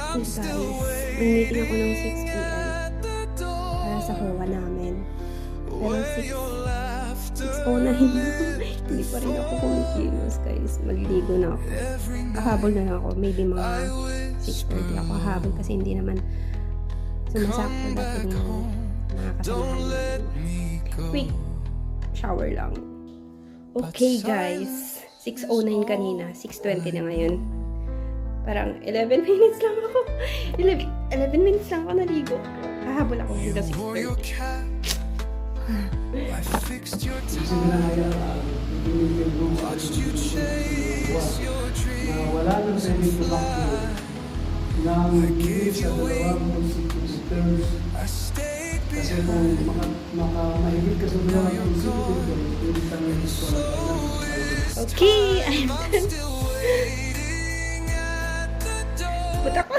Guys, may meeting ako ng 6 p.m. para sa HOA namin. Pero 6:09 hindi pa rin ako kumikilos guys. Maliligo na ako. Kahabol na lang ako. Maybe mga 6:30 ako hahabol kasi hindi naman sumasakto natin yung mga kasamahan. Quick shower lang. Okay guys. 6:09 kanina. 6:20 na ngayon. Parang 11 minutes lang ako. 11 minutes lang ako naligo. Hahabol ako hanggang 6:30. Wala nang sa inyo bakit na magiging sa dalawang constituents. Kasi kung maihigit ka sa dalawang constituents, hindi ka na Okay, I'm done. But ako,